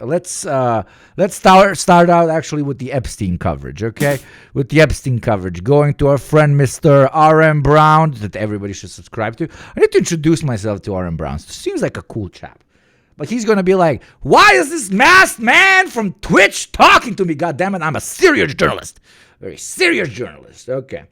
Let's start out actually with the Epstein coverage, okay? With the Epstein coverage, going to our friend Mr. R.M. Brown that everybody should subscribe to. I need to introduce myself to R.M. Brown. Seems like a cool chap, but he's gonna be like, "Why is this masked man from Twitch talking to me? God damn it! I'm a serious journalist, very serious journalist." Okay.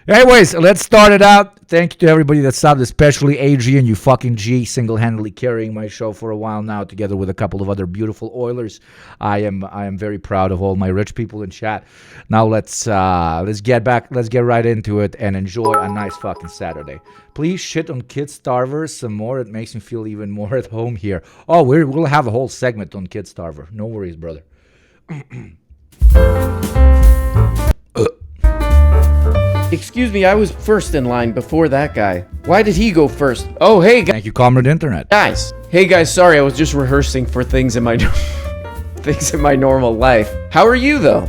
Anyways, let's start it out. Thank you to everybody that subbed, especially Adrian, you fucking G, single-handedly carrying my show for a while now, together with a couple of other beautiful Oilers. I am very proud of all my rich people in chat. Now let's get right into it and enjoy a nice fucking Saturday. Please shit on Kid Starver some more. It makes me feel even more at home here. Oh, we'll have a whole segment on Kid Starver. No worries, brother. Excuse me, I was first in line before that guy. Why did he go first? Oh, hey, Thank you, Comrade Internet. guys. Hey, guys, sorry, I was just rehearsing for things in my normal life. How are you, though?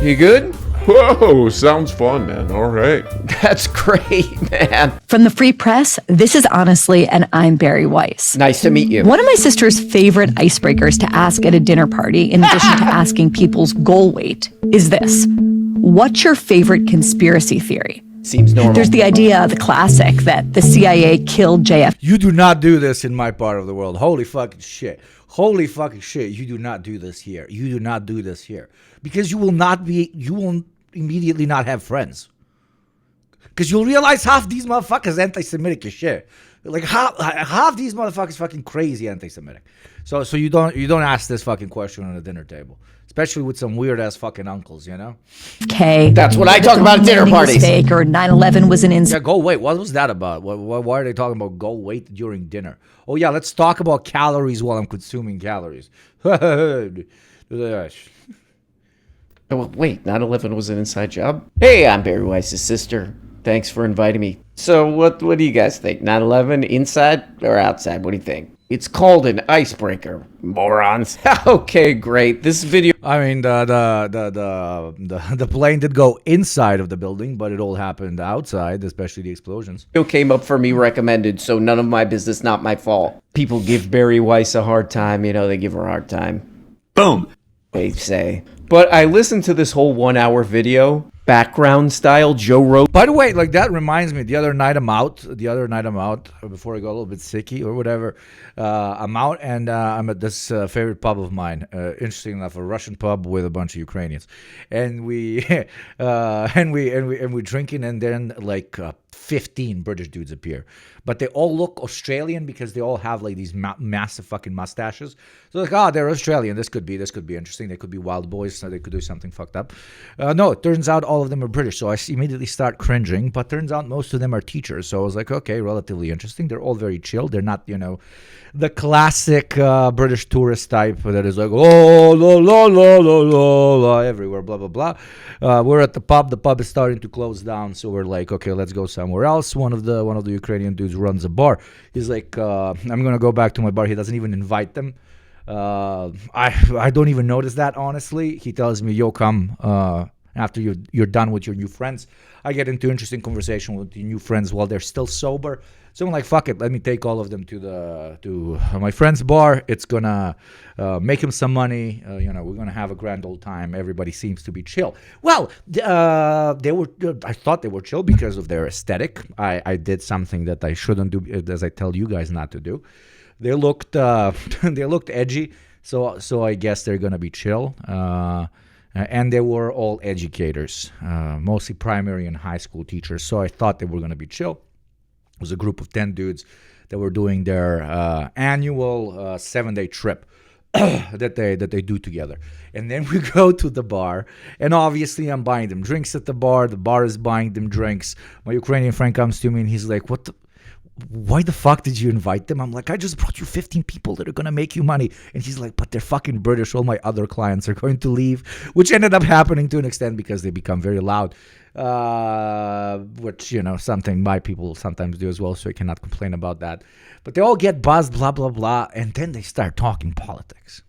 You good? Whoa, sounds fun, man. All right. That's great, man. From the Free Press, this is Honestly, and I'm Barry Weiss. Nice to meet you. One of my sister's favorite icebreakers to ask at a dinner party, in addition to asking people's goal weight, is this. What's your favorite conspiracy theory? Seems normal. There's the idea, the classic, that the CIA killed JFK. You do not do this in my part of the world. Holy fucking shit. Holy fucking shit. You do not do this here. You do not do this here. Because you will immediately not have friends. Because you'll realize half these motherfuckers anti-Semitic as shit. Like half these motherfuckers fucking crazy anti-Semitic. So you don't ask this fucking question on a dinner table. Especially with some weird ass fucking uncles, you know? Okay. That's what I talk about at dinner parties. Fake, or 9/11 was an Yeah, incident. go wait. What was that about? Why are they talking about go wait during dinner? Oh yeah, let's talk about calories while I'm consuming calories. Oh, wait, 9/11 was an inside job? Hey, I'm Barry Weiss's sister. Thanks for inviting me. So what do you guys think? 9/11 inside or outside? What do you think? It's called an icebreaker, morons. Okay, great. This video I mean, the plane did go inside of the building, but it all happened outside, especially the explosions. came up for me recommended, so none of my business, not my fault. People give Barry Weiss a hard time. They give her a hard time. Boom. They say. But I listened to this whole 1 hour video, background style, Joe Rogan. By the way, like that reminds me, the other night I'm out, before I got a little bit sicky or whatever, I'm out and I'm at this favorite pub of mine. Interesting enough, a Russian pub with a bunch of Ukrainians, and we drinking, and then like 15 British dudes appear, but they all look Australian because they all have like these massive fucking mustaches. So like, they're Australian. This could be interesting. They could be wild boys. So they could do something fucked up. No, it turns out all of them are British. So I immediately start cringing, but turns out most of them are teachers. So I was like, okay, relatively interesting. They're all very chill. They're not, the classic British tourist type that is like, oh, la, la, la, la, la, la, everywhere, blah, blah, blah. We're at the pub. The pub is starting to close down. So we're like, okay, let's go somewhere else. One of the Ukrainian dudes runs a bar. He's like, I'm going to go back to my bar. He doesn't even invite them. I don't even notice that, honestly. He tells me, yo, come after you're done with your new friends. I get into interesting conversation with the new friends while they're still sober. So I'm like, fuck it, let me take all of them to my friend's bar. It's gonna make him some money. We're gonna have a grand old time. Everybody seems to be chill. Well, I thought they were chill because of their aesthetic. I did something that I shouldn't do, as I tell you guys not to do. They looked edgy, so I guess they're gonna be chill. And they were all educators, mostly primary and high school teachers. So I thought they were gonna be chill. It was a group of 10 dudes that were doing their annual 7-day trip that they do together. And then we go to the bar, and obviously I'm buying them drinks at the bar. The bar is buying them drinks. My Ukrainian friend comes to me and he's like, why the fuck did you invite them? I'm like, I just brought you 15 people that are going to make you money. And he's like, but they're fucking British. All my other clients are going to leave, which ended up happening to an extent because they become very loud, which, something my people sometimes do as well. So I cannot complain about that. But they all get buzzed, blah, blah, blah. And then they start talking politics.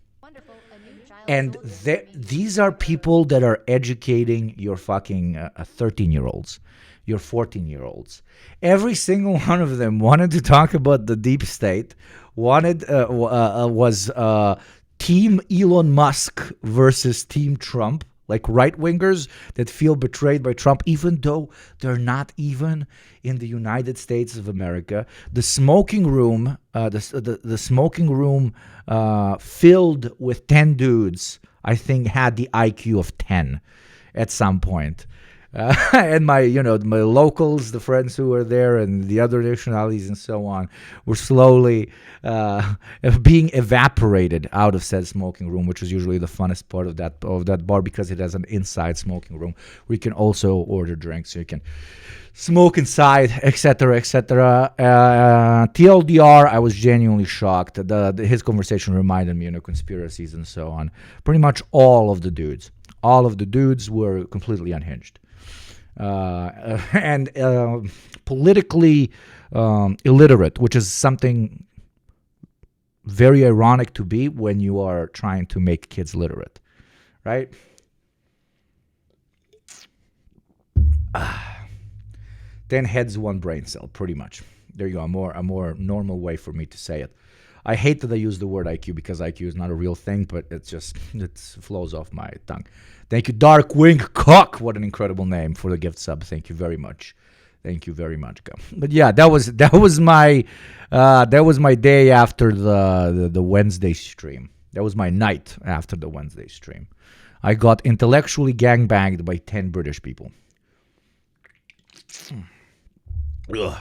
And these are people that are educating your fucking 13-year-olds. Your 14-year-olds. Every single one of them wanted to talk about the deep state, was Team Elon Musk versus Team Trump, like right-wingers that feel betrayed by Trump, even though they're not even in the United States of America. The smoking room, the smoking room filled with 10 dudes, I think, had the IQ of 10 at some point. And my locals, the friends who were there, and the other nationalities and so on, were slowly being evaporated out of said smoking room, which is usually the funnest part of that bar, because it has an inside smoking room where you can also order drinks, so you can smoke inside, etc., etc. TLDR, I was genuinely shocked. His conversation reminded me, conspiracies and so on. Pretty much all of the dudes were completely unhinged. And politically illiterate, which is something very ironic to be when you are trying to make kids literate, right? 10 heads, 1 brain cell, pretty much. There you go, a more normal way for me to say it. I hate that I use the word IQ because IQ is not a real thing, but it flows off my tongue. Thank you, Darkwing Cock. What an incredible name for the gift sub. Thank you very much. Thank you very much, go. But yeah, that was my day after the Wednesday stream. That was my night after the Wednesday stream. I got intellectually gangbanged by 10 British people. Ugh.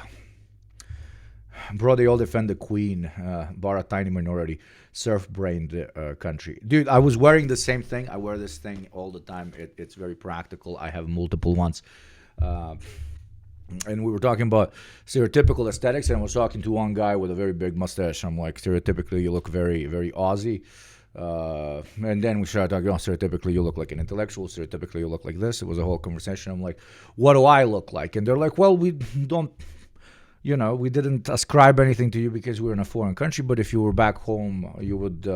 Bro, they all defend the Queen, bar a tiny minority, surf-brained country. Dude, I was wearing the same thing. I wear this thing all the time. It's very practical. I have multiple ones. And we were talking about stereotypical aesthetics, and I was talking to one guy with a very big mustache. I'm like, stereotypically, you look very, very Aussie. And then we started talking, stereotypically, you look like an intellectual. Stereotypically, you look like this. It was a whole conversation. I'm like, what do I look like? And they're like, well, we don't... we didn't ascribe anything to you because we were in a foreign country, but if you were back home, you would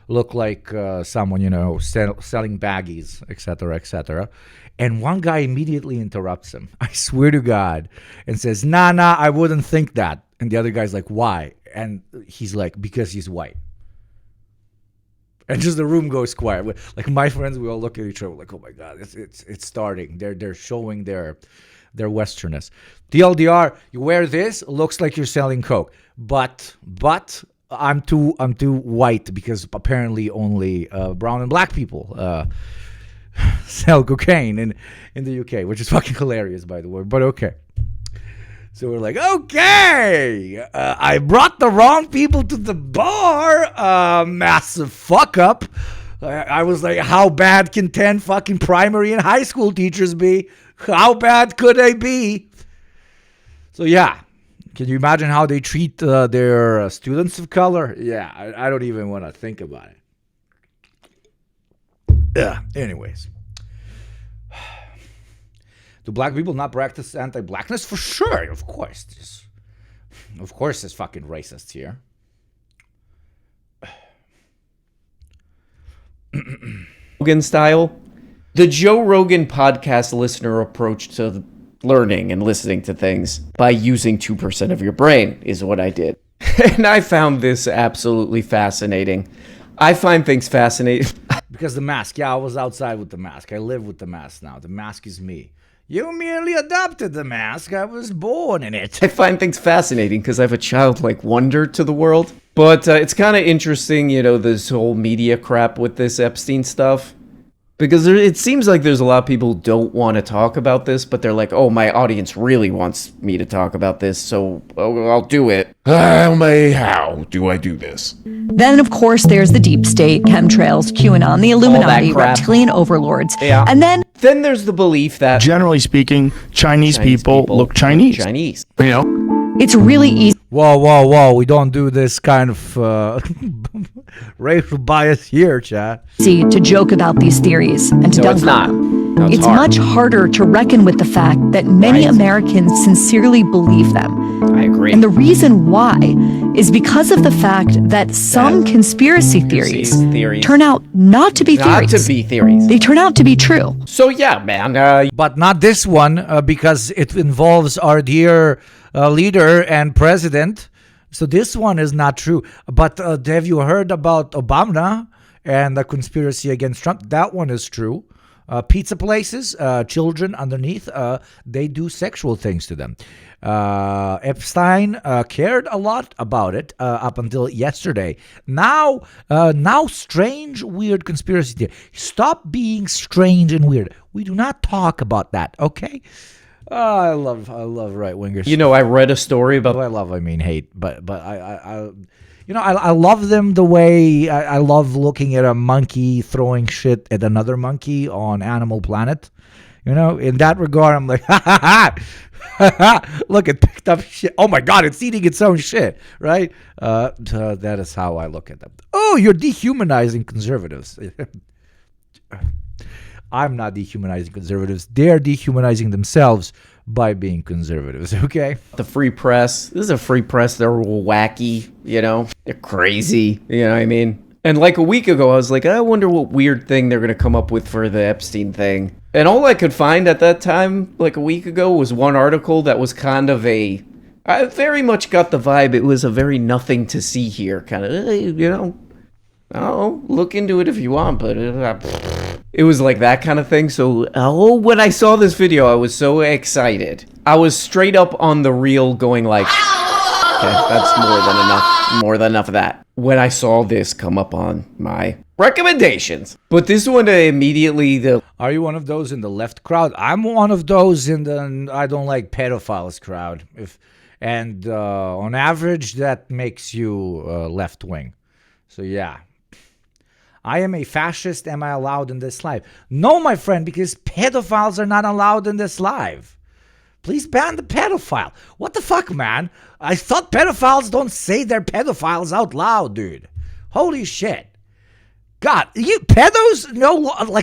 look like someone, selling baggies, etc., etc. And one guy immediately interrupts him, I swear to God, and says, nah, I wouldn't think that. And the other guy's like, why? And he's like, because he's white. And just the room goes quiet. Like my friends, we all look at each other like, oh my God, it's starting. They're showing their Westernness. TLDR, you wear this, looks like you're selling coke, but I'm too white because apparently only brown and black people sell cocaine in the UK, which is fucking hilarious, by the way. But okay. So we're like, okay, I brought the wrong people to the bar. Massive fuck up. I was like, how bad can 10 fucking primary and high school teachers be? How bad could they be? So yeah, can you imagine how they treat their students of color? Yeah, I don't even want to think about it. Yeah, anyways. Do black people not practice anti-blackness? For sure, of course. Of course there's fucking racists here. Rogan style. The Joe Rogan podcast listener approach to learning and listening to things by using 2% of your brain is what I did. And I found this absolutely fascinating. I find things fascinating. Because the mask. Yeah, I was outside with the mask. I live with the mask now. The mask is me. You merely adopted the mask. I was born in it. I find things fascinating because I have a childlike wonder to the world. But it's kind of interesting, this whole media crap with this Epstein stuff. Because it seems like there's a lot of people who don't want to talk about this, but they're like, oh, my audience really wants me to talk about this, so I'll do it. How do I do this? Then, of course, there's the deep state, chemtrails, QAnon, the Illuminati, reptilian overlords. Yeah. And then there's the belief that... Generally speaking, Chinese people look Chinese. It's really easy. Whoa. We don't do this kind of racial bias here, chat. To joke about these theories and to No, it's not. No, it's hard. much harder to reckon with the fact that many Americans sincerely believe them. I agree. And the reason why is because of the fact that some conspiracy theories turn out not to be theories. They turn out to be true. So yeah, man. But not this one, because it involves our dear leader and president. So this one is not true. But have you heard about Obama and the conspiracy against Trump, that one is true. Pizza places, children underneath, they do sexual things to them. Epstein cared a lot about it up until yesterday. Now strange, weird conspiracy theory. Stop being strange and weird. We do not talk about that, okay? I love right wingers. You know, I read a story about. I mean hate, but I love them the way I love looking at a monkey throwing shit at another monkey on Animal Planet. In that regard, I'm like, look, it picked up shit. Oh my God, it's eating its own shit, right? So that is how I look at them. Oh, you're dehumanizing conservatives. I'm not dehumanizing conservatives. They're dehumanizing themselves by being conservatives, okay? The free press. This is a free press. They're wacky, They're crazy, you know what I mean? And like a week ago, I was like, I wonder what weird thing they're going to come up with for the Epstein thing. And all I could find at that time, like a week ago, was one article that was kind of I very much got the vibe it was a very nothing to see here kind of, oh, look into it if you want, but it was like that kind of thing. So, when I saw this video, I was so excited. I was straight up on the reel going like, okay, that's more than enough of that. When I saw this come up on my recommendations. But this one immediately, Are you one of those in the left crowd? I'm one of those in the I don't like pedophiles crowd. On average, that makes you left wing. So yeah. I am a fascist. Am I allowed in this live? No, my friend, because pedophiles are not allowed in this live. Please ban the pedophile. What the fuck, man? I thought pedophiles don't say they're pedophiles out loud, dude. Holy shit. God, pedos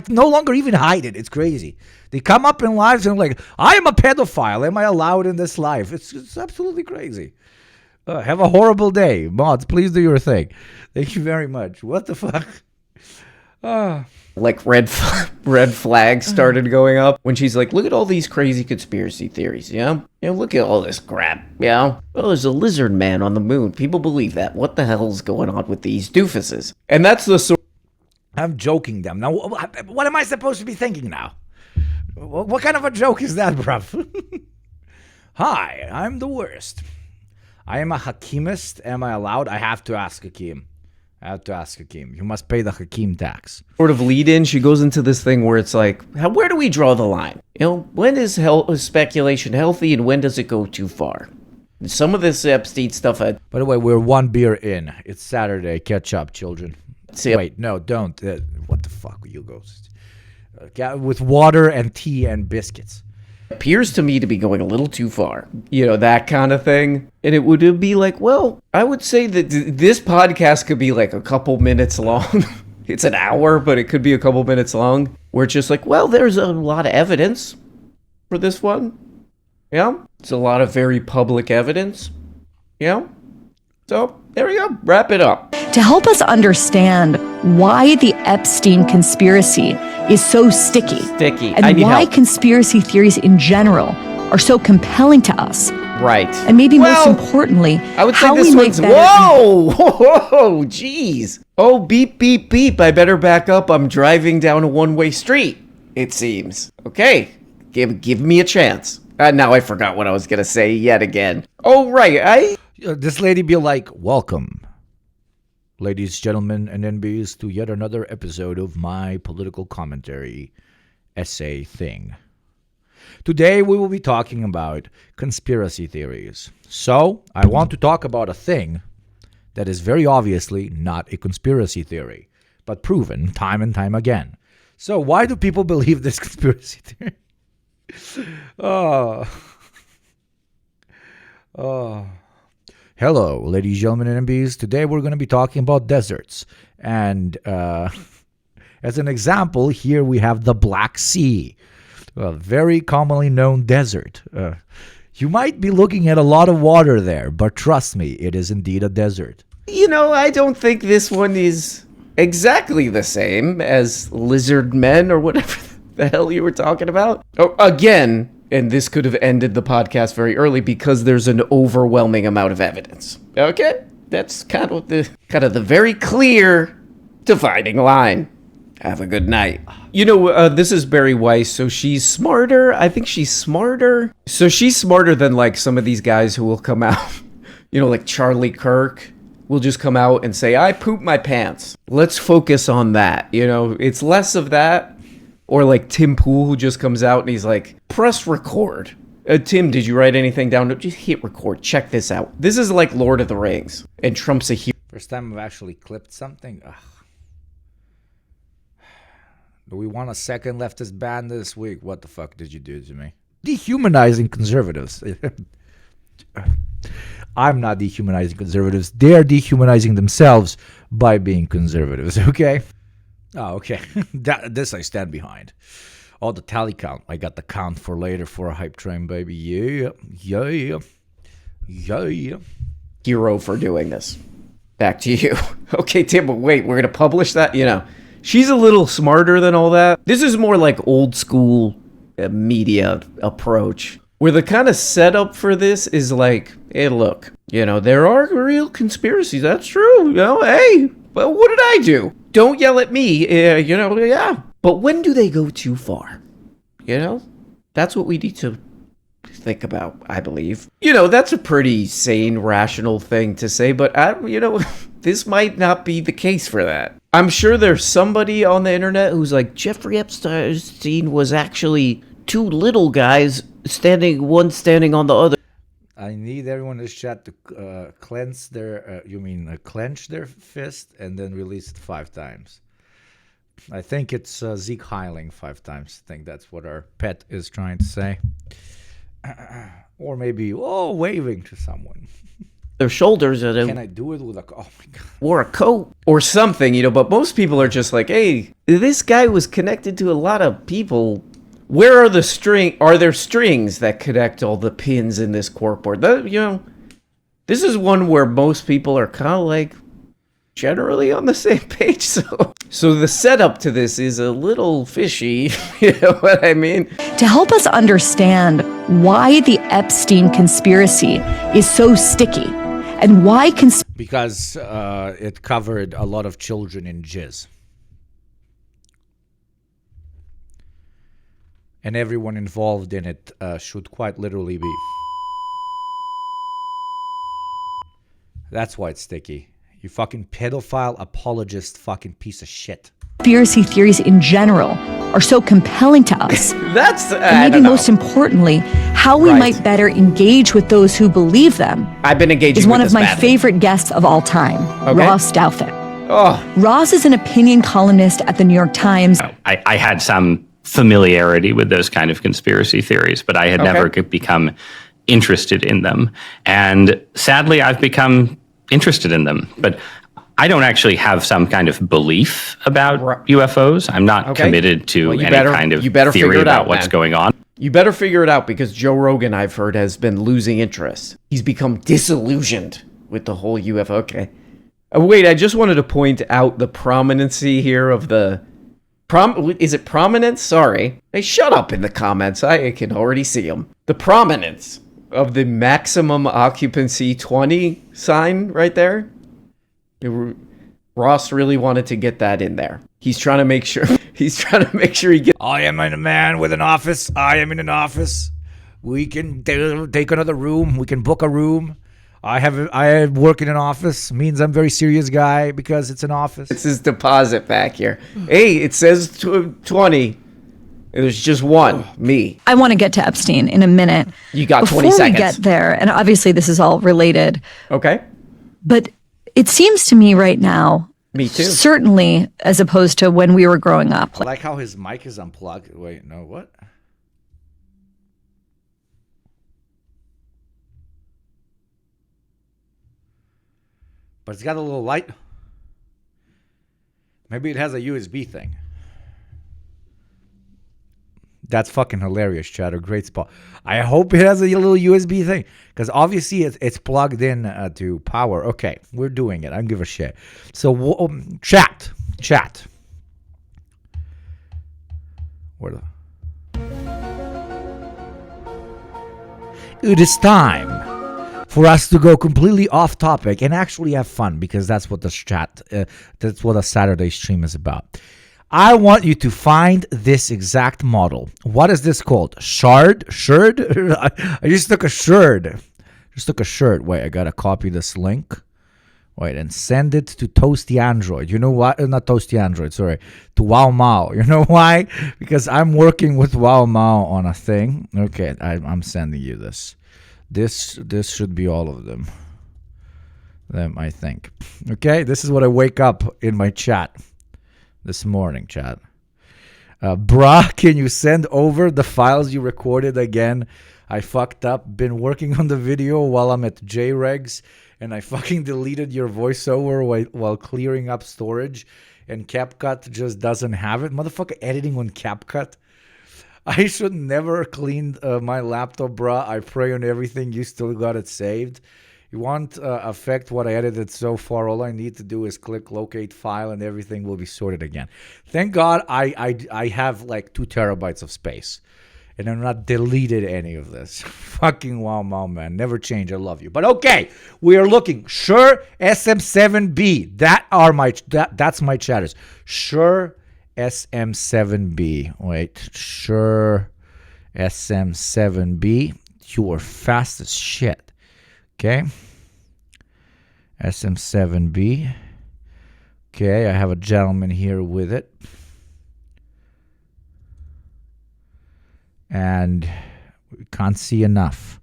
no longer even hide it. It's crazy. They come up in lives and like, I am a pedophile. Am I allowed in this life? It's absolutely crazy. Have a horrible day. Mods, please do your thing. Thank you very much. What the fuck? Like red flags started going up when she's like, look at all these crazy conspiracy theories, look at all this crap, Oh, there's a lizard man on the moon. People believe that. What the hell's going on with these doofuses? And that's the sort. I'm joking them. Now, what am I supposed to be thinking now? What kind of a joke is that, bruv? Hi, I'm the worst. I am a Hakimist. Am I allowed? I have to ask Hakim. You must pay the Hakim tax. Sort of lead in, she goes into this thing where it's like, where do we draw the line? When is speculation healthy and when does it go too far? And some of this Epstein stuff. By the way, we're one beer in. It's Saturday. Catch up, children. Wait, no, don't. What the fuck, you ghosts? With water and tea and biscuits. Appears to me to be going a little too far, that kind of thing. And it would be like, well, I would say that this podcast could be like a couple minutes long. It's an hour, but it could be a couple minutes long. Where it's just like, well, there's a lot of evidence for this one. Yeah, it's a lot of very public evidence. Yeah. So there we go. Wrap it up. To help us understand why the Epstein conspiracy is so sticky. And why help. Conspiracy theories in general are so compelling to us. Right. And maybe most importantly, I would say how this we one's might better... Whoa, jeez. Oh, beep, beep, beep. I better back up. I'm driving down a one-way street, it seems. Okay. Give me a chance. Now I forgot what I was going to say yet again. Oh, right. This lady be like, welcome, ladies, gentlemen, and NBs, to yet another episode of my political commentary essay thing. Today we will be talking about conspiracy theories. So I want to talk about a thing that is very obviously not a conspiracy theory, but proven time and time again. So why do people believe this conspiracy theory? Hello, ladies, gentlemen, and MBs. Today we're going to be talking about deserts. And as an example, here we have the Black Sea, a very commonly known desert. You might be looking at a lot of water there, but trust me, it is indeed a desert. I don't think this one is exactly the same as lizard men or whatever the hell you were talking about. Oh, again, and this could have ended the podcast very early because there's an overwhelming amount of evidence. Okay? That's kind of the very clear Dividing line. Have a good night. You know, this is Barry Weiss, so she's smarter. I think she's smarter. So she's smarter than, like, some of these guys who will come out, you know, like Charlie Kirk will just come out and say, I pooped my pants. Let's focus on that. You know, it's less of that. Or like Tim Pool, who just comes out and he's like, press record. Tim, did you write anything down? No, just hit record. Check this out. This is like Lord of the Rings. And Trump's a hero. First time I've actually clipped something. Ugh. Do we want a second leftist ban this week? What the fuck did you do to me? Dehumanizing conservatives. I'm not dehumanizing conservatives. They're dehumanizing themselves by being conservatives, okay? Oh, okay. This I stand behind. Oh, the tally count. I got the count for later for a hype train, baby. Yeah. Hero for doing this. Back to you. Okay, Tim, but wait, we're going to publish that? You know, she's a little smarter than all that. This is more like old school media approach, where the kind of setup for this is like, hey, look, you know, there are real conspiracies. That's true. You know, hey, but what did I do? Don't yell at me. You know, yeah. But when do they go too far? You know, that's what we need to think about, I believe. You know, that's a pretty sane, rational thing to say, but, you know, this might not be the case for that. I'm sure there's somebody on the internet who's like, Jeffrey Epstein was actually two little guys one standing on the other. I need everyone in this chat to clench their fist and then release it 5 times. I think it's Zeke Heiling 5 times. I think that's what our pet is trying to say. Or maybe, waving to someone. Their shoulders. Can I do it with oh my God. Or a coat. Or something, you know, but most people are just like, hey, this guy was connected to a lot of people. Where are are there strings that connect all the pins in this corkboard? You know, this is one where most people are kind of like generally on the same page. So the setup to this is a little fishy. You know what I mean? To help us understand why the Epstein conspiracy is so sticky and why because it covered a lot of children in jizz. And everyone involved in it should quite literally be. That's why it's sticky. You fucking pedophile apologist fucking piece of shit. Conspiracy theories in general are so compelling to us. And maybe most importantly, how we might better engage with those who believe them. I've been engaging is with one of this my badly. favorite guests of all time, Ross Douthat. Oh. Ross is an opinion columnist at the New York Times. I had some familiarity with those kind of conspiracy theories, but I had never become interested in them. And sadly, I've become interested in them. But I don't actually have some kind of belief about UFOs. I'm not committed to any kind of theory about what's going on. You better figure it out, because Joe Rogan, I've heard, has been losing interest. He's become disillusioned with the whole UFO. Okay. Wait, I just wanted to point out the prominency here of the... Is it prominence? Sorry. Hey, shut up in the comments. I can already see them. The prominence of the maximum occupancy 20 sign right there. Ross really wanted to get that in there. He's trying to make sure. He's trying to make sure he gets. I am a man with an office. I am in an office. We can take another room. We can book a room. I work in an office. Means I'm a very serious guy because it's an office. It's his deposit back here. Hey, it says 20. There's just one, me. I want to get to Epstein in a minute. You got 20 seconds. Before we seconds. get there, and obviously this is all related. Okay. But it seems to me right now, me too. Certainly, as opposed to when we were growing up. I like how his mic is unplugged. Wait, no, what? But it's got a little light. Maybe it has a USB thing. That's fucking hilarious, Chatter. Great spot. I hope it has a little USB thing, because obviously it's plugged in to power. Okay, we're doing it. I don't give a shit. So chat. Where the? It is time for us to go completely off topic and actually have fun, because that's what that's what a Saturday stream is about. I want you to find this exact model. What is this called? Shard? I just took a shirt. Wait, I gotta copy this link. Wait, and send it to Toasty Android. You know what? Not Toasty Android, sorry. To Wow Mao. You know why? Because I'm working with Wow Mao on a thing. Okay, I'm sending you this. This should be all of them. I think. Okay, this is what I wake up in my chat this morning, chat. Bruh, can you send over the files you recorded again? I fucked up. Been working on the video while I'm at JRegs, and I fucking deleted your voiceover while clearing up storage, and CapCut just doesn't have it. Motherfucker, editing on CapCut. I should never clean my laptop, bruh. I pray on everything. You still got it saved. You won't affect what I edited so far. All I need to do is click locate file and everything will be sorted again. Thank God I have like 2 terabytes of space. And I'm not deleted any of this. Fucking wow, man. Never change. I love you. But okay, we are looking. Shure SM7B. That's my chatters. Shure SM7B. Wait. Shure SM7B. You are fast as shit. Okay. SM7B. Okay, I have a gentleman here with it. And we can't see enough.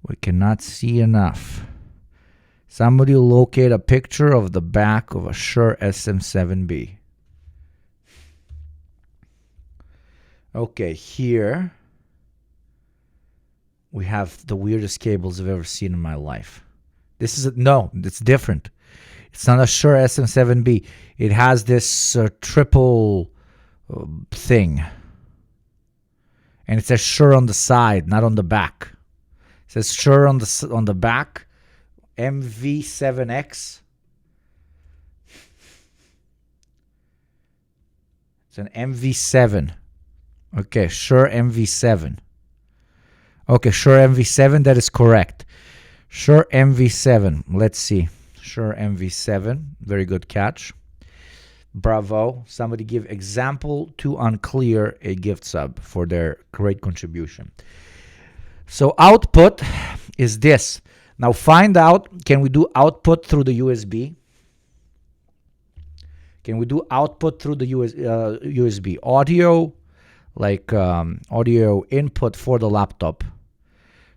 We cannot see enough. Somebody locate a picture of the back of a Shure SM7B. Okay, here we have the weirdest cables I've ever seen in my life. It's different. It's not a Shure SM7B. It has this triple thing. And it says Shure on the side, not on the back. It says Shure on the back, MV7X. It's an MV7. Okay, Shure MV7. Okay, Shure MV7, that is correct. Shure MV7. Let's see. Shure MV7. Very good catch. Bravo. Somebody give example to unclear a gift sub for their great contribution. So output is this. Now find out, can we do output through the USB? Can we do output through the USB? Audio, like audio input for the laptop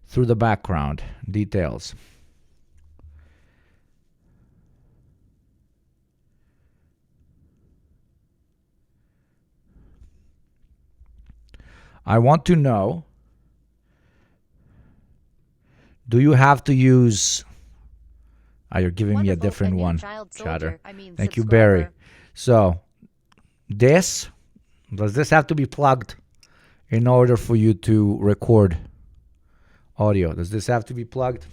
through the background. Details. I want to know, do you have to use... you're giving me a different one, chatter. Thank you, Barry. So, does this have to be plugged in order for you to record audio? Does this have to be plugged?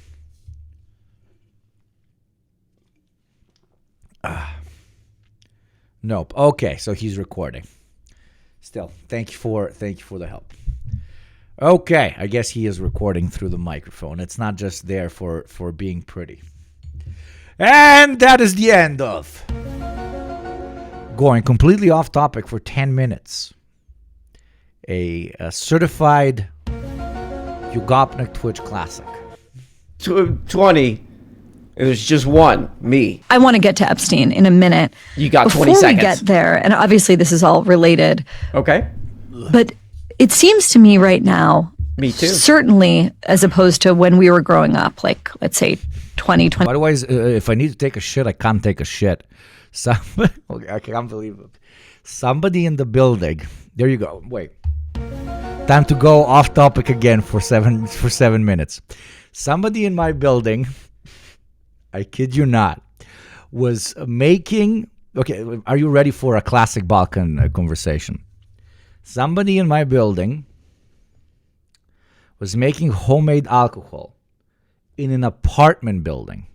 Nope. Okay, so he's recording. Still, thank you for the help. Okay, I guess he is recording through the microphone. It's not just there for being pretty. And that is the end of going completely off topic for 10 minutes. A certified Yugopnik Twitch classic. 20. There's just one, me. I want to get to Epstein in a minute. You got 20 Before seconds. we get there, and obviously this is all related, Okay. but it seems to me right now, Me too. certainly as opposed to when we were growing up, like let's say 2020. Otherwise, if I need to take a shit, I can't take a shit. Okay, I can't believe it. Somebody in the building. There you go. Wait. Time to go off topic again for 7 minutes. Somebody in my building, I kid you not, was making... Okay, are you ready for a classic Balkan conversation? Somebody in my building was making homemade alcohol in an apartment building.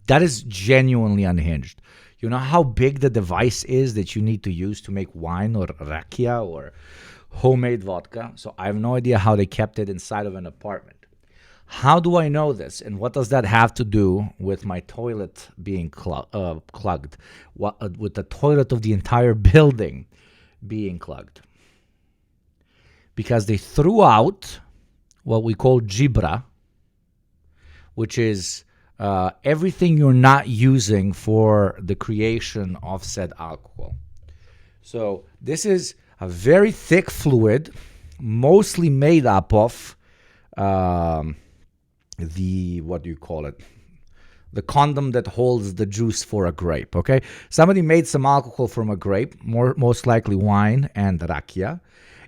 That is genuinely unhinged. You know how big the device is that you need to use to make wine or rakia or homemade vodka? So I have no idea how they kept it inside of an apartment. How do I know this? And what does that have to do with my toilet being clogged? With the toilet of the entire building being clogged? Because they threw out what we call gibra, which is everything you're not using for the creation of said alcohol. So this is a very thick fluid, mostly made up of the condom that holds the juice for a grape, okay? Somebody made some alcohol from a grape, most likely wine and rakia.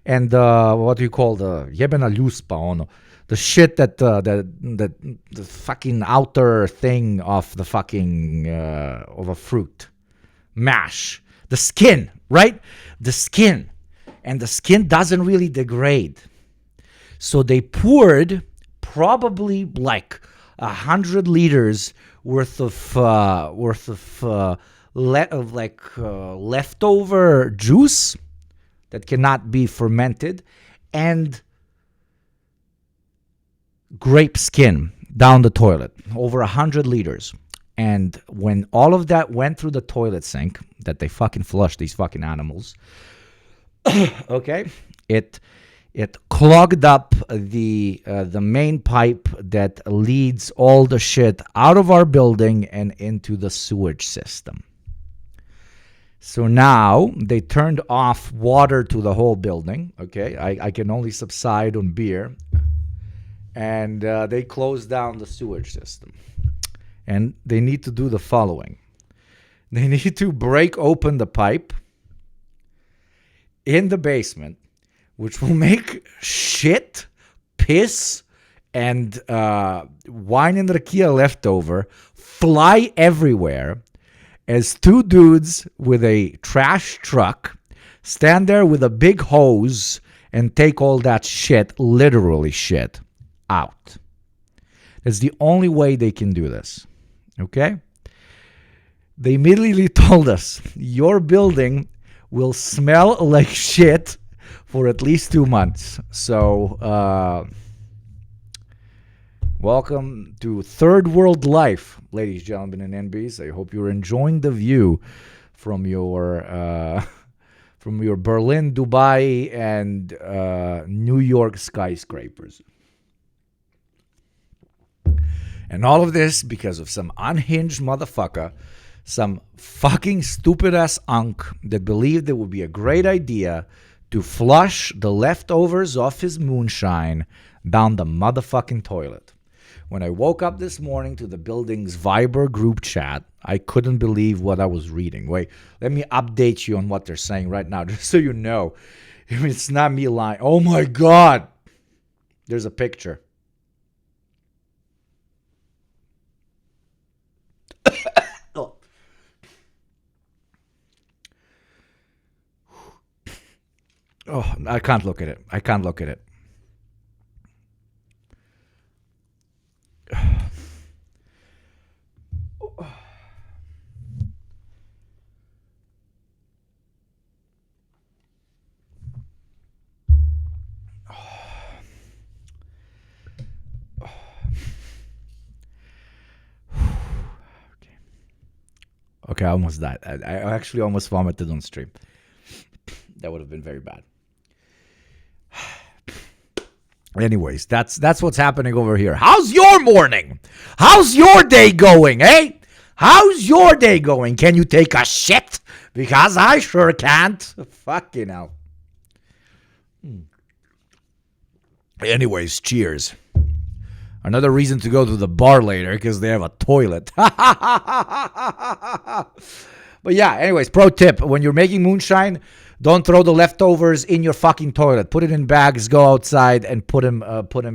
And what do you call the jebena ljuspa, ono? The shit that the fucking outer thing of the fucking of a fruit, mash, the skin, right? The skin, and the skin doesn't really degrade, so they poured probably like 100 liters worth of leftover juice that cannot be fermented and grape skin down the toilet, over 100 liters. And when all of that went through the toilet sink that they fucking flushed, these fucking animals, okay, it clogged up the main pipe that leads all the shit out of our building and into the sewage system. So now they turned off water to the whole building. Okay, I can only subside on beer. And they closed down the sewage system. And they need to do the following. They need to break open the pipe in the basement, which will make shit, piss, and wine and rakia leftover fly everywhere as two dudes with a trash truck stand there with a big hose and take all that shit, literally shit, out. That's the only way they can do this. Okay? They immediately told us, your building will smell like shit for at least 2 months. So, welcome to third world life, ladies, gentlemen, and NBs. I hope you're enjoying the view from your Berlin, Dubai, and New York skyscrapers. And all of this because of some unhinged motherfucker, some fucking stupid-ass unk that believed it would be a great idea to flush the leftovers of his moonshine down the motherfucking toilet. When I woke up this morning to the building's Viber group chat, I couldn't believe what I was reading. Wait, let me update you on what they're saying right now, just so you know. It's not me lying. Oh my God! There's a picture. Oh, I can't look at it. I can't look at it. Okay, I almost died. I actually almost vomited on stream. That would have been very bad. Anyways, that's what's happening over here. How's your morning? How's your day going, eh? How's your day going? Can you take a shit? Because I sure can't. Fucking hell. Anyways, cheers. Another reason to go to the bar later because they have a toilet. But yeah, anyways, pro tip. When you're making moonshine, don't throw the leftovers in your fucking toilet. Put it in bags, go outside, and put them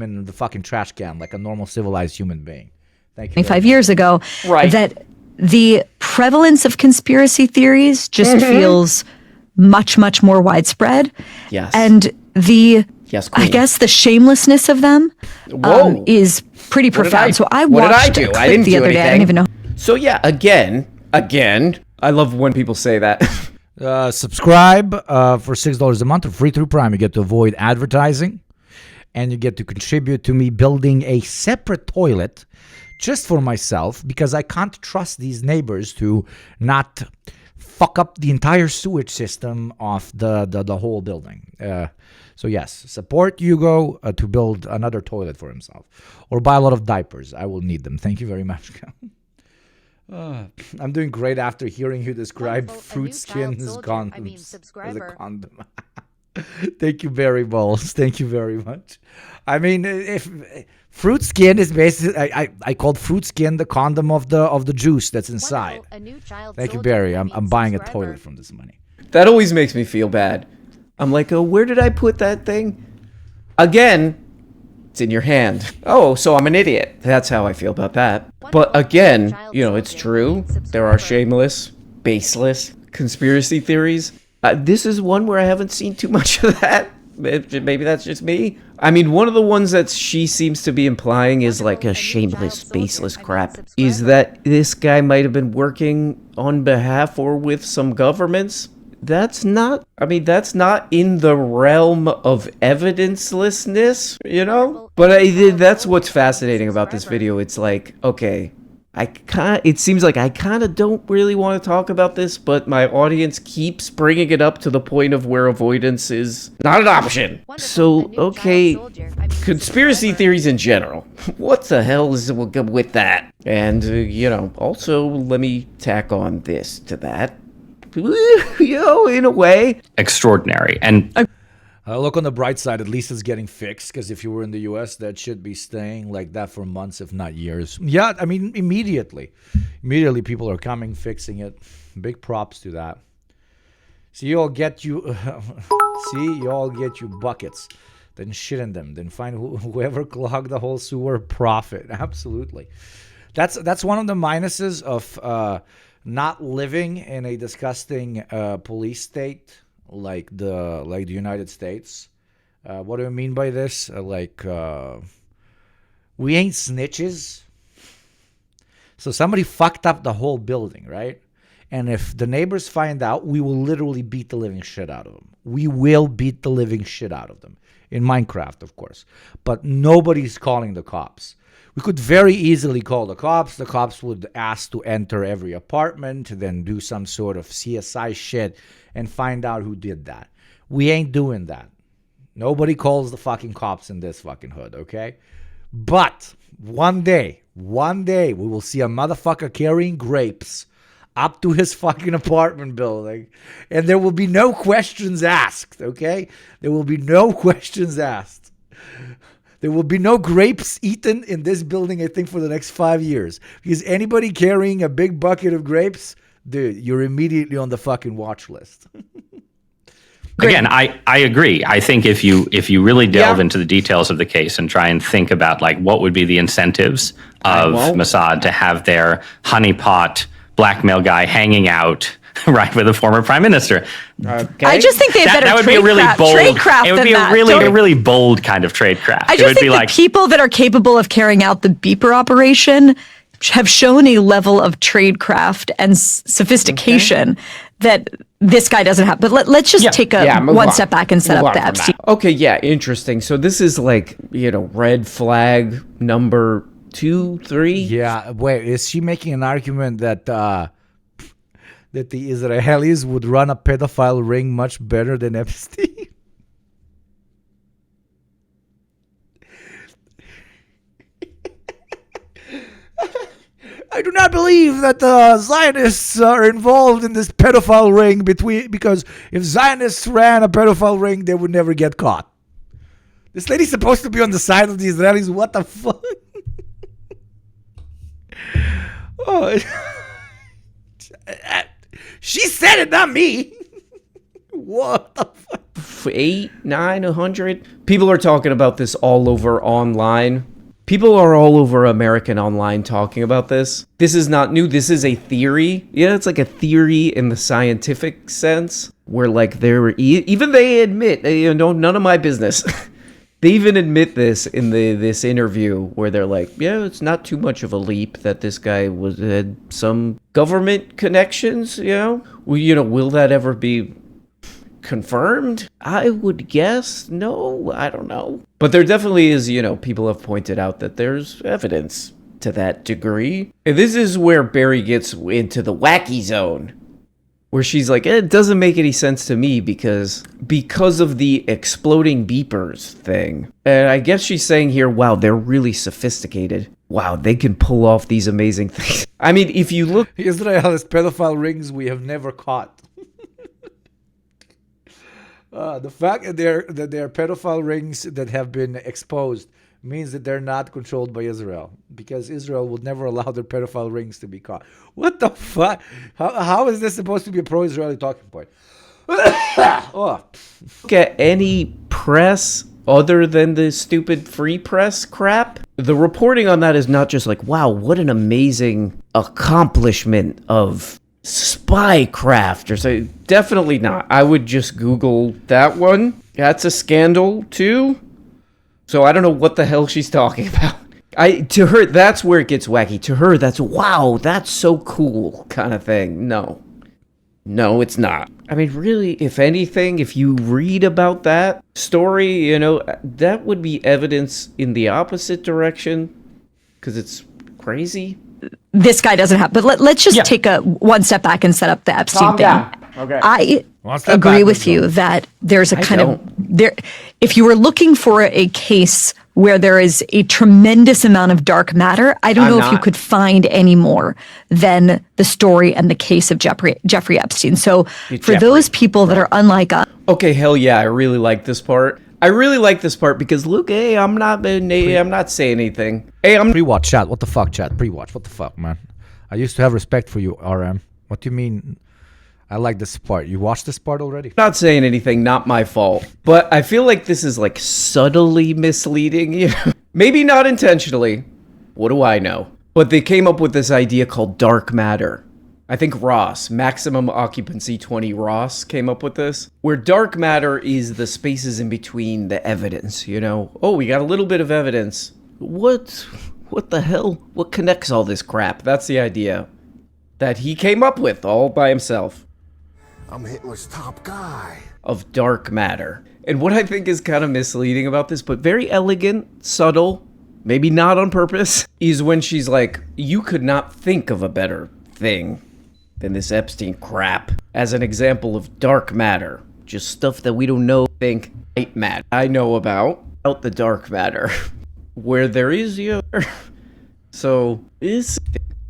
in the fucking trash can like a normal civilized human being. Thank you. 25 years ago, Right. that the prevalence of conspiracy theories just feels much, much more widespread. Yes. And the, Yes, I queen. guess the shamelessness of them Whoa. is pretty profound. So I what did watched I do? a clip I didn't the do other day. I anything. don't even know. So yeah, again, I love when people say that. Subscribe for $6 a month or free through Prime. You get to avoid advertising. and you get to contribute to me building a separate toilet just for myself, because I can't trust these neighbors to not fuck up the entire sewage system of the whole building. So yes, support Hugo to build another toilet for himself, or buy a lot of diapers. I will need them. Thank you very much. I'm doing great after hearing you describe fruit skins condoms as a condom. Thank you, Barry Balls. Thank you very much. I mean, if fruit skin is basically, I called fruit skin the condom of the juice that's inside. Thank you, Barry. I'm buying a toilet from this money. That always makes me feel bad. I'm like, oh, where did I put that thing? Again, it's in your hand. Oh, so I'm an idiot. That's how I feel about that. But again, it's true. There are shameless, baseless conspiracy theories. This is one where I haven't seen too much of that. Maybe that's just me. I mean, one of the ones that she seems to be implying is like a shameless, baseless crap. Is that this guy might have been working on behalf or with some governments? That's not in the realm of evidencelessness, But that's what's fascinating about this video. It's like, okay, it seems like I kind of don't really want to talk about this, but my audience keeps bringing it up to the point of where avoidance is not an option. So, okay, conspiracy theories in general. What the hell is with that? And, also let me tack on this to that. In a way. Extraordinary. And look on the bright side, at least it's getting fixed, because if you were in the US, that should be staying like that for months, if not years. Yeah, I mean, immediately people are coming, fixing it. Big props to that. See, you all get you buckets, then shit in them, then find whoever clogged the whole sewer, profit. Absolutely. That's one of the minuses of not living in a disgusting police state like the United States. What do I mean by this? We ain't snitches. So somebody fucked up the whole building, right? And if the neighbors find out, we will literally beat the living shit out of them. We will beat the living shit out of them. In Minecraft, of course. But nobody's calling the cops. We could very easily call the cops. The cops would ask to enter every apartment, then do some sort of CSI shit and find out who did that. We ain't doing that. Nobody calls the fucking cops in this fucking hood, okay? But one day, we will see a motherfucker carrying grapes up to his fucking apartment building, and there will be no questions asked, okay? There will be no questions asked. There will be no grapes eaten in this building, I think, for the next 5 years. Because anybody carrying a big bucket of grapes, dude, you're immediately on the fucking watch list. Again, I agree. I think if you really delve into the details of the case and try and think about like what would be the incentives of Mossad to have their honeypot blackmail guy hanging out right with a former prime minister. Okay. I just think they have better that would be a really bold tradecraft. It would be a really bold kind of tradecraft. I just think the people that are capable of carrying out the beeper operation have shown a level of tradecraft and sophistication that this guy doesn't have. But let's just take one step back and set up the Epstein. Okay, yeah, interesting. So this is like, red flag number 2, 3. Yeah, wait, is she making an argument that that the Israelis would run a pedophile ring much better than Epstein? I do not believe that the Zionists are involved in this pedophile ring because if Zionists ran a pedophile ring, they would never get caught. This lady's supposed to be on the side of the Israelis. What the fuck? Oh, she said it, not me. What the fuck? 8, 9, 100. People are talking about this all over online. People are all over American online talking about this. This is not new. This is a theory. Yeah, it's like a theory in the scientific sense, where like even they admit, none of my business. They even admit this in this interview where they're like, yeah, it's not too much of a leap that this guy had some government connections. Will that ever be confirmed? I would guess no, I don't know. But there definitely is, people have pointed out that there's evidence to that degree. And this is where Barry gets into the wacky zone, where she's like, it doesn't make any sense to me because of the exploding beepers thing. And I guess she's saying here, wow, they're really sophisticated. Wow, they can pull off these amazing things. I mean, if you look... Israel has pedophile rings we have never caught. The fact that they're pedophile rings that have been exposed means that they're not controlled by Israel, because Israel would never allow their pedophile rings to be caught. What the fuck? How is this supposed to be a pro-Israeli talking point? Oh. Look at any press other than the stupid free press crap. The reporting on that is not just like, wow, what an amazing accomplishment of spycraft or so. Definitely not. I would just Google that one. That's a scandal too. So I don't know what the hell she's talking about. To her, that's where it gets wacky. To her, that's wow, that's so cool kind of thing. No, it's not. I mean, really, if anything, if you read about that story, that would be evidence in the opposite direction because it's crazy. This guy doesn't have, but let's just take a one step back and set up the Epstein Calm thing. down. Okay. I agree with you that there's a kind of there. If you were looking for a case where there is a tremendous amount of dark matter, I don't know if you could find any more than the story and the case of Jeffrey Epstein. So for those people that are unlike us. Okay, hell yeah, I really like this part. Because Luke, hey, I'm not saying anything. Hey, I'm pre-watch chat. What the fuck, chat? Pre-watch. What the fuck, man? I used to have respect for you, RM. What do you mean? I like this part. You watched this part already? not saying anything, not my fault. But I feel like this is like subtly misleading, Maybe not intentionally. What do I know? But they came up with this idea called dark matter. I think Ross, Maximum Occupancy 20 Ross, came up with this. Where dark matter is the spaces in between the evidence, Oh, we got a little bit of evidence. What the hell? What connects all this crap? That's the idea that he came up with all by himself. I'm Hitler's top guy. Of dark matter. And what I think is kind of misleading about this, but very elegant, subtle, maybe not on purpose, is when she's like, you could not think of a better thing than this Epstein crap as an example of dark matter. Just stuff that we don't know, think, white matter. I know about the dark matter. Where there is, So,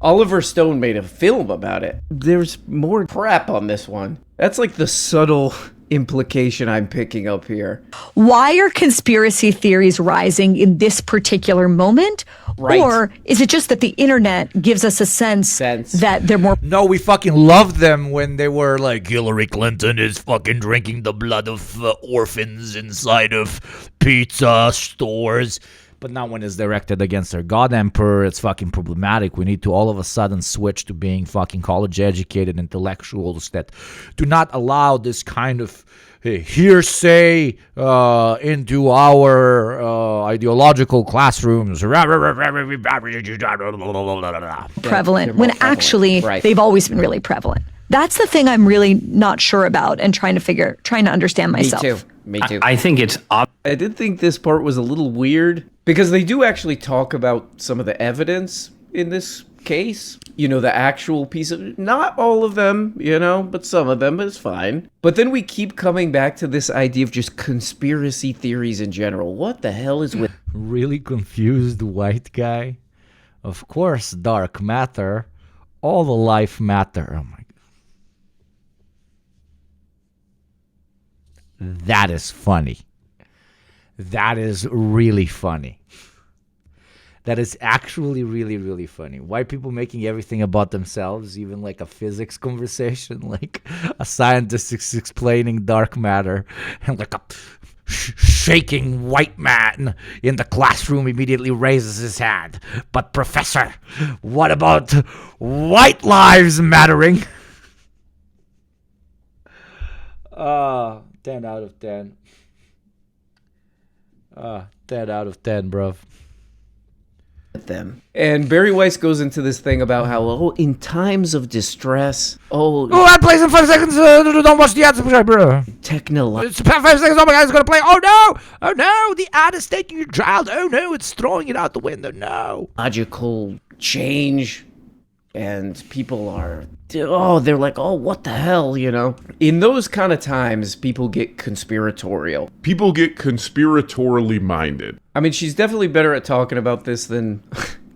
Oliver Stone made a film about it. There's more crap on this one. That's like the subtle implication I'm picking up here. Why are conspiracy theories rising in this particular moment? Right. Or is it just that the internet gives us a sense that they're more... No, we fucking loved them when they were like, Hillary Clinton is fucking drinking the blood of orphans inside of pizza stores. But not when it's directed against their god emperor. It's fucking problematic. We need to all of a sudden switch to being fucking college-educated intellectuals that do not allow this kind of hearsay into our ideological classrooms. Prevalent when actually they've always been really prevalent. That's the thing I'm really not sure about and trying to understand myself. Me too. I think it's I did think this part was a little weird because they do actually talk about some of the evidence in this case. The actual piece of, not all of them, but some of them is fine. But then we keep coming back to this idea of just conspiracy theories in general. What the hell is with really confused white guy? Of course, dark matter. All the life matter. Oh my God. That is funny. That is really funny. That is actually really, really funny. White people making everything about themselves, even like a physics conversation, like a scientist is explaining dark matter, and like a shaking white man in the classroom immediately raises his hand. But professor, what about white lives mattering? 10 out of 10. 10 out of 10, bruv. with them. And Barry Weiss goes into this thing about how, in times of distress, Ad plays in 5 seconds. Don't watch the ads, bro. technological It's 5 seconds. Oh my God, it's gonna play. Oh no! Oh no! The ad is taking your child. Oh no! It's throwing it out the window. No! change, and people are, they're like, what the hell, In those kind of times, people get conspiratorial. People get conspiratorially minded. I mean, she's definitely better at talking about this than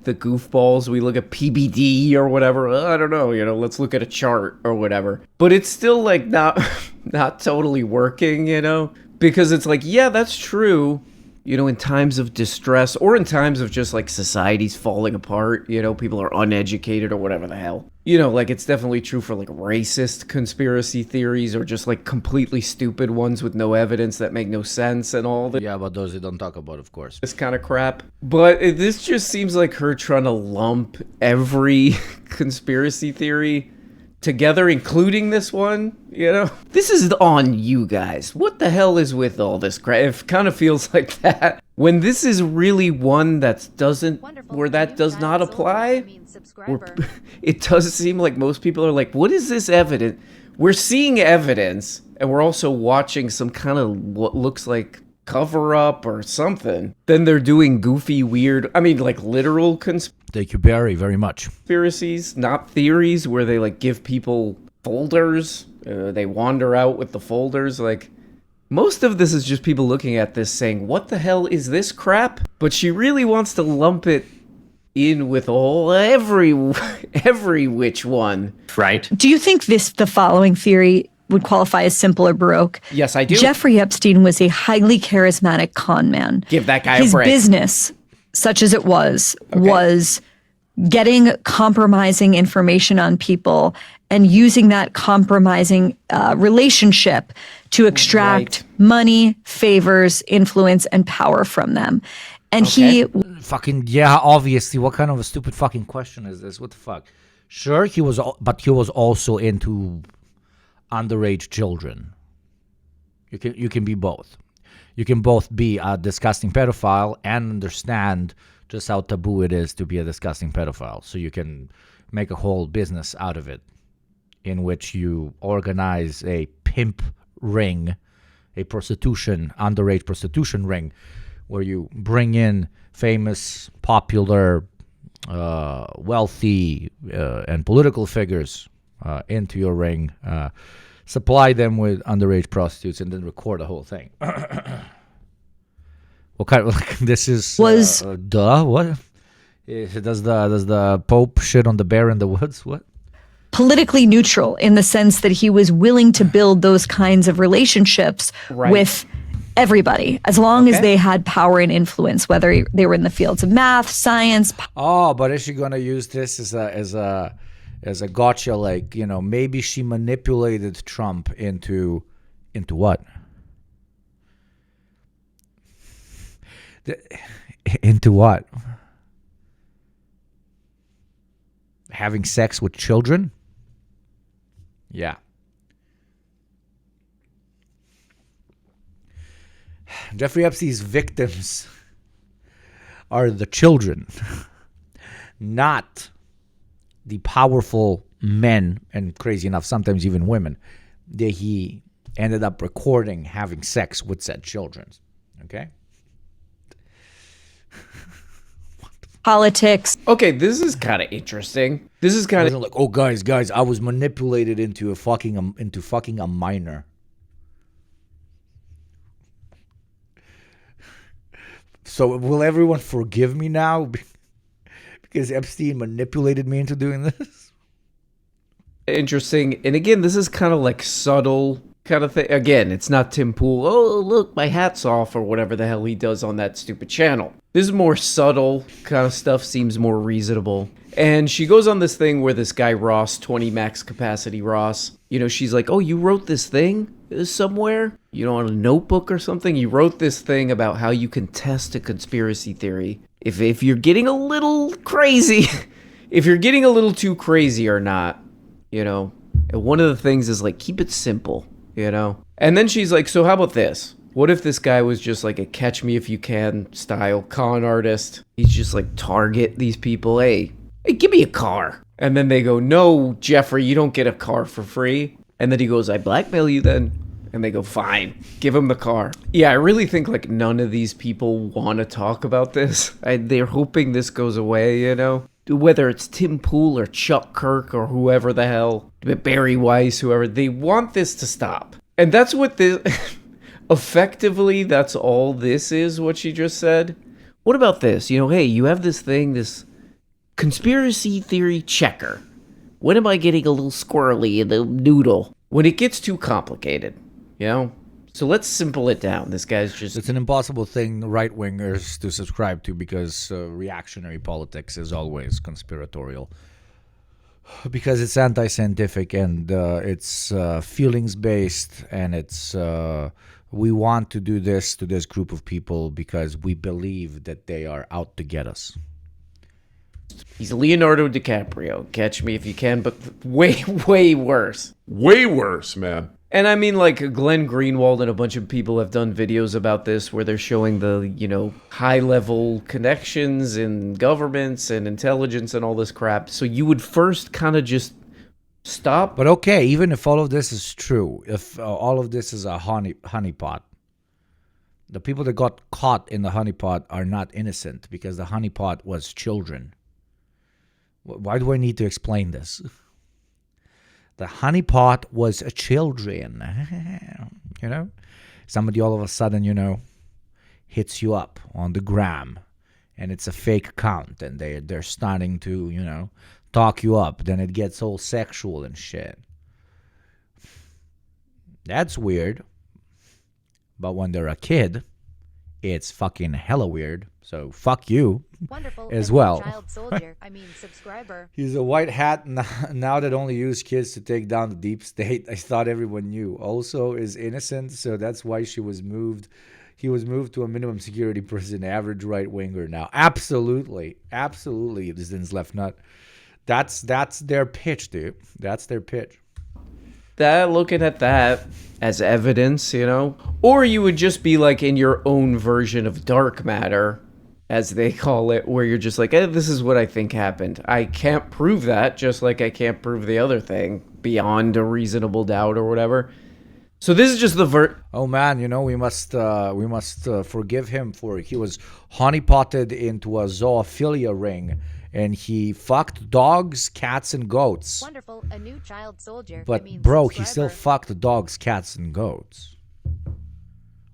the goofballs. We look at PBD or whatever. I don't know, let's look at a chart or whatever. But it's still like not totally working, because it's like, yeah, that's true. In times of distress or in times of just like society's falling apart, people are uneducated or whatever the hell. Like it's definitely true for like racist conspiracy theories or just like completely stupid ones with no evidence that make no sense and all that. Yeah, but those they don't talk about, of course. This kind of crap. But this just seems like her trying to lump every conspiracy theory together, including this one, This is on you guys. What the hell is with all this crap? It kind of feels like that. When this is really one that does not apply, it does seem like most people are like, what is this evidence? We're seeing evidence, and we're also watching some kind of what looks like Coverup or something. Then they're doing goofy, weird, like literal Thank you, Barry, very much. conspiracies, not theories, where they like give people folders. They wander out with the folders. Like, most of this is just people looking at this saying, what the hell is this crap? But she really wants to lump it in with every which one. Right. Do you think the following theory would qualify as simple or baroque? Yes, I do. Jeffrey Epstein was a highly charismatic con man. Give that guy His a break. business, such as it was getting compromising information on people and using that compromising relationship to extract money, favors, influence, and power from them. And he Fucking yeah, obviously. What kind of a stupid fucking question is this? What the fuck? Sure, but he was also into underage children. You can be both. You can both be a disgusting pedophile and understand just how taboo it is to be a disgusting pedophile. So you can make a whole business out of it, in which you organize a pimp ring, a underage prostitution ring, where you bring in famous, popular, wealthy, and political figures into your ring, supply them with underage prostitutes, and then record the whole thing. What kind of this is? What? Does the Pope shit on the bear in the woods? What? politically neutral in the sense that he was willing to build those kinds of relationships with everybody, as long as they had power and influence, whether they were in the fields of math, science. Oh, but is she gonna use this as a gotcha? Like, you know, maybe she manipulated Trump into what? Into what? Having sex with children? Yeah. Jeffrey Epstein's victims are the children, not the powerful men, and crazy enough, sometimes even women, that he ended up recording having sex with said children. Okay? Politics. Okay, this is kind of interesting. This is kind of like, oh, guys, I was manipulated into fucking a minor. So will everyone forgive me now because Epstein manipulated me into doing this? Interesting. And again, this is kind of like subtle kind of thing. Again, it's not Tim Pool, oh, look, my hat's off, or whatever the hell he does on that stupid channel. This is more subtle kind of stuff, seems more reasonable. And she goes on this thing where this guy Ross, 20 max capacity Ross, you know, she's like, oh, you wrote this thing somewhere? You know, on a notebook or something? You wrote this thing about how you can test a conspiracy theory. If you're getting a little crazy, if you're getting a little too crazy or not, you know. And one of the things is like, keep it simple, you know. And then she's like, so how about this? What if this guy was just like a catch me if you can style con artist? He's just like target these people. Hey, give me a car. And then they go, no, Jeffrey, you don't get a car for free. And then he goes, I blackmail you then. And they go, fine, give him the car. Yeah, I really think like none of these people want to talk about this. They're hoping this goes away, you know? Whether it's Tim Pool or Chuck Kirk or whoever the hell, Barry Weiss, whoever, they want this to stop. And that's what this, effectively, that's all this is, what she just said. What about this? You know, hey, you have this thing, this conspiracy theory checker. When am I getting a little squirrely in the noodle? When it gets too complicated. You know? So let's simple it down. This guy's just... It's an impossible thing right-wingers to subscribe to because reactionary politics is always conspiratorial. Because it's anti-scientific and it's feelings-based and it's... we want to do this to this group of people because we believe that they are out to get us. He's Leonardo DiCaprio. Catch me if you can, but way, way worse. Way worse, man. And I mean, like, Glenn Greenwald and a bunch of people have done videos about this where they're showing the, you know, high-level connections in governments and intelligence and all this crap. So you would first kind of just stop. But okay, even if all of this is true, if all of this is a honeypot, the people that got caught in the honeypot are not innocent because the honeypot was children. Why do I need to explain this? The honeypot was a children, you know? Somebody all of a sudden, you know, hits you up on the gram and it's a fake account and they're starting to, you know, talk you up. Then it gets all sexual and shit. That's weird. But when they're a kid, it's fucking hella weird. So fuck you. Wonderful as well. Child soldier. I mean, subscriber. He's a white hat now that only use kids to take down the deep state. I thought everyone knew. Also is innocent, so that's why she was moved. He was moved to a minimum security prison. Average right winger now. Absolutely, this didn't left nut. That's their pitch, dude. That's their pitch. That looking at that as evidence, you know, or you would just be like in your own version of dark matter, as they call it, where you're just like, this is what I think happened. I can't prove that, just like I can't prove the other thing beyond a reasonable doubt or whatever. So this is just the Oh man, you know, we must forgive him for he was honeypotted into a zoophilia ring. And he fucked dogs, cats, and goats. Wonderful, a new child soldier. But bro, he still fucked dogs, cats, and goats.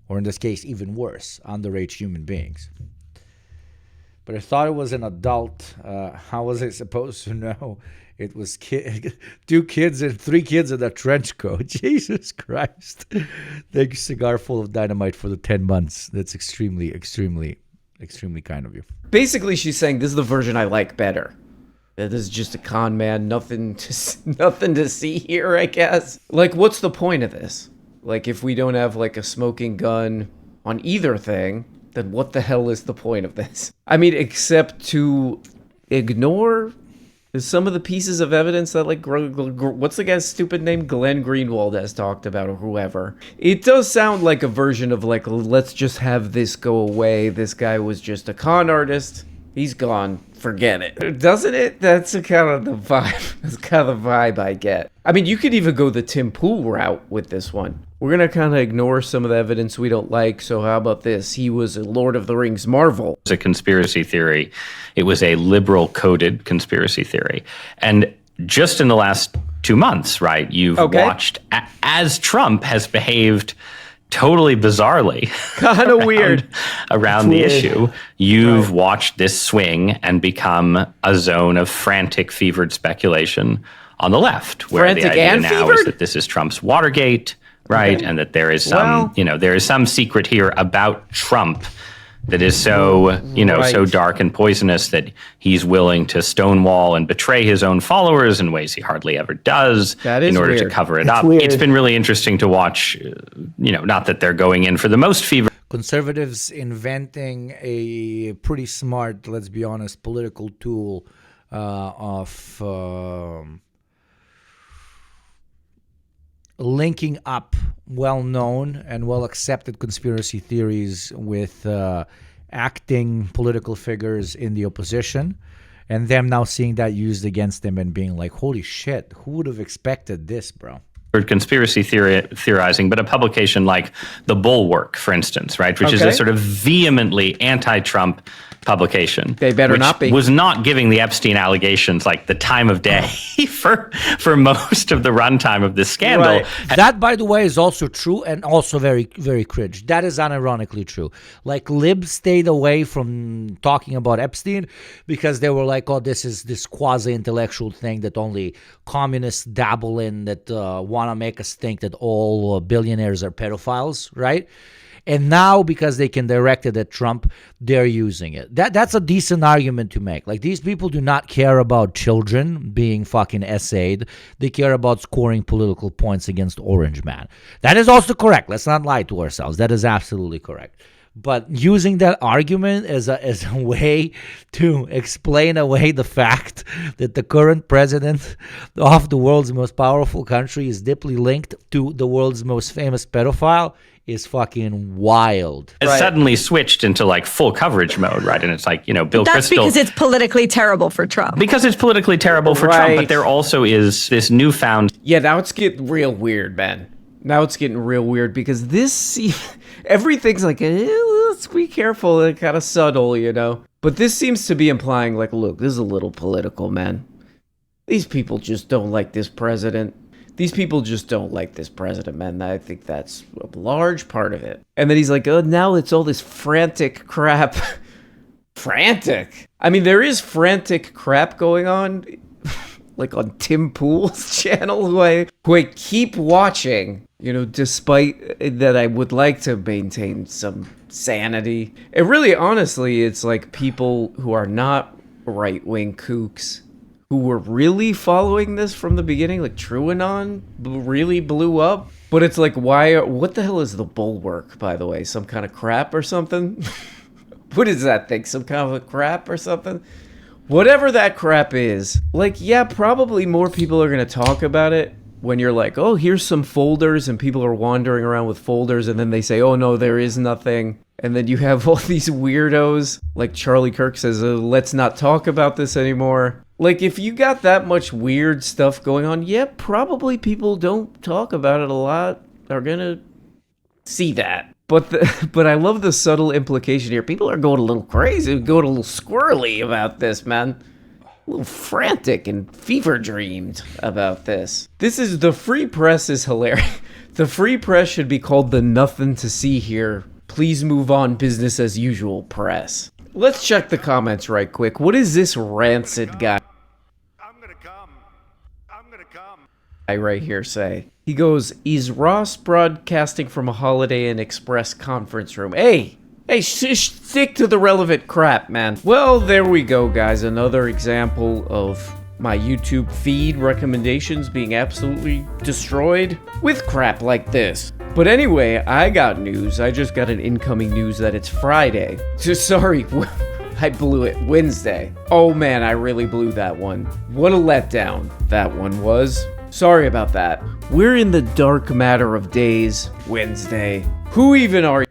Or in this case, even worse, underage human beings. But I thought it was an adult. How was I supposed to know? It was 2 kids and 3 kids in a trench coat. Jesus Christ. Thank you, Cigar Full of Dynamite, for the 10 months. That's extremely kind of you. Basically, she's saying this is the version I like better. This is just a con man. Nothing to see here, I guess. Like, what's the point of this? Like, if we don't have like a smoking gun on either thing, then what the hell is the point of this? I mean, except to ignore some of the pieces of evidence that, like, what's the guy's stupid name? Glenn Greenwald has talked about, or whoever. It does sound like a version of, like, let's just have this go away. This guy was just a con artist. He's gone. Forget it. Doesn't it? That's kind of the vibe. That's kind of the vibe I get. I mean, you could even go the Tim Pool route with this one. We're going to kind of ignore some of the evidence we don't like, so how about this? He was a Lord of the Rings Marvel. It's a conspiracy theory. It was a liberal-coded conspiracy theory. And just in the last 2 months, right, you've watched as Trump has behaved totally bizarrely. Kind of weird. around the issue. You've watched this swing and become a zone of frantic, fevered speculation on the left, where frantic the idea now fevered? is that this is Trump's Watergate, right? Okay. And that there is some, there is some secret here about Trump that is so, so dark and poisonous that he's willing to stonewall and betray his own followers in ways he hardly ever does in order to cover it up. Weird. It's been really interesting to watch, not that they're going in for the most fever. Conservatives inventing a pretty smart, let's be honest, political tool of linking up well-known and well-accepted conspiracy theories with acting political figures in the opposition, and them now seeing that used against them and being like, holy shit, who would have expected this, bro? Conspiracy theorizing, but a publication like The Bulwark, for instance, right, which is a sort of vehemently anti-Trump publication. They better which not be. Was not giving the Epstein allegations like the time of day for most of the runtime of this scandal. Right. That, by the way, is also true and also very, very cringe. That is unironically true. Like, libs stayed away from talking about Epstein because they were like, oh, this is this quasi-intellectual thing that only communists dabble in, that want to make us think that all billionaires are pedophiles, right? And now, because they can direct it at Trump, they're using it. That's a decent argument to make. Like, these people do not care about children being fucking essayed. They care about scoring political points against Orange Man. That is also correct. Let's not lie to ourselves. That is absolutely correct. But using that argument as a way to explain away the fact that the current president of the world's most powerful country is deeply linked to the world's most famous pedophile is fucking wild. It suddenly switched into like full coverage mode, right? And it's like, Bill That's Kristol. because it's politically terrible for Trump. Because it's politically terrible for Trump, but there also is this newfound. Yeah, now it's getting real weird, man. Now it's getting real weird because everything's like, let's be careful and kind of subtle, But this seems to be implying, like, look, this is a little political, man. These people just don't like this president. Man. I think that's a large part of it. And then he's like, oh, now it's all this frantic crap. Frantic? I mean, there is frantic crap going on, like on Tim Pool's channel, who I keep watching, despite that I would like to maintain some sanity. And really, honestly, it's like people who are not right-wing kooks who were really following this from the beginning, like TrueAnon really blew up. But it's like, what the hell is the Bulwark, by the way? Some kind of crap or something? What is that thing? Some kind of a crap or something? Whatever that crap is, like, yeah, probably more people are going to talk about it when you're like, oh, here's some folders, and people are wandering around with folders, and then they say, oh, no, there is nothing. And then you have all these weirdos, like Charlie Kirk says, let's not talk about this anymore. Like, if you got that much weird stuff going on, yeah, probably people don't talk about it a lot are going to see that. But I love the subtle implication here. People are going a little crazy, going a little squirrely about this, man. A little frantic and fever dreamed about this. The free press is hilarious. The free press should be called the nothing to see here. Please move on, business as usual press. Let's check the comments right quick. What is this rancid guy? I'm gonna come. I right here say. He goes, is Ross broadcasting from a Holiday Inn Express conference room? Hey, stick to the relevant crap, man. Well, there we go, guys. Another example of my YouTube feed recommendations being absolutely destroyed with crap like this. But anyway, I got news. I just got an incoming news that it's Friday. Sorry, I blew it. Wednesday. Oh man, I really blew that one. What a letdown that one was. Sorry about that. We're in the dark matter of days. Wednesday. Who even are you?